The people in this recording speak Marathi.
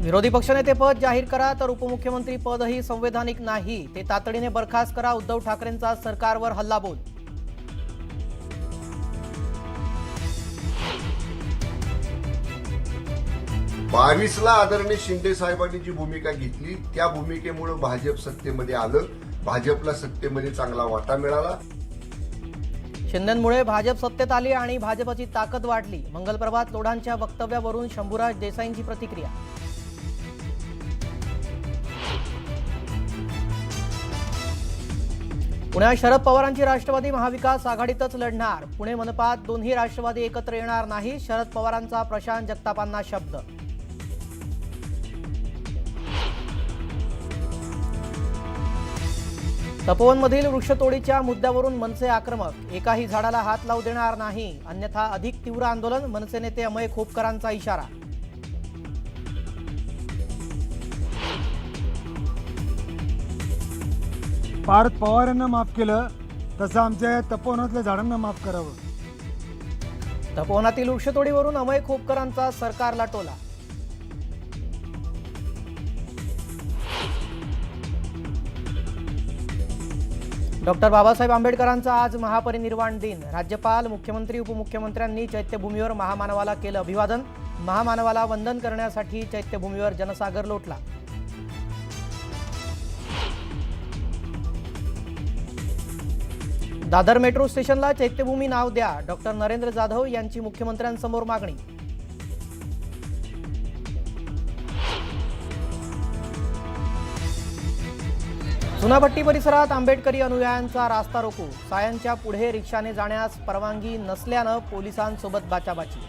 विरोधी पक्षनेतेपद जाहीर करा तर उपमुख्यमंत्री पदही संवैधानिक नाही, ते तातडीने बरखास्त करा. उद्धव ठाकरेंचा सरकारवर हल्लाबोल. ला आदरणीय शिंदे साहेबांनी जी भूमिका घेतली त्या भूमिकेमुळे भाजप सत्तेमध्ये आलं. भाजपला सत्तेमध्ये चांगला वाटा मिळाला. शिंदेंमुळे भाजप सत्तेत आली आणि भाजपची ताकद वाढली. मंगलप्रभात लोढांच्या वक्तव्यावरून शंभूराज देसाईंची प्रतिक्रिया. पुण्यात शरद पवारांची राष्ट्रवादी महाविकास आघाडीतच लढणार. पुणे मनपात दोन्ही राष्ट्रवादी एकत्र येणार नाही, शरद पवारांचा प्रशांत जगतापांना शब्द. तपोवनमधील वृक्षतोडीच्या मुद्द्यावरून मनसे आक्रमक. एकाही झाडाला हात लावू देणार नाही, अन्यथा अधिक तीव्र आंदोलन. मनसे नेते अमय खोपकरांचा इशारा. पार्थ पवार यांना माफ केलं तसं आमच्या तपोवनातल्या झाडांना माफ करावं. तपोवनातील वृक्षतोडीवरून अमय खोपकरांचा सरकारला टोला. डॉक्टर बाबासाहेब आंबेडकरांचा आज महापरिनिर्वाण दिन. राज्यपाल, मुख्यमंत्री, उपमुख्यमंत्र्यांनी चैत्यभूमीवर महामानवाला केलं अभिवादन. महामानवाला वंदन करण्यासाठी चैत्यभूमीवर जनसागर लोटला. दादर मेट्रो स्टेशनला चैत्यभूमी नाव द्या, डॉक्टर नरेंद्र जाधव यांची मुख्यमंत्र्यांसमोर मागणी. चुनाभट्टी परिसरात आंबेडकरी अनुयायांचा रास्ता रोको. सायनच्या पुढे रिक्षाने जाण्यास परवानगी नसल्यानं पोलिसांसोबत बाचाबाची.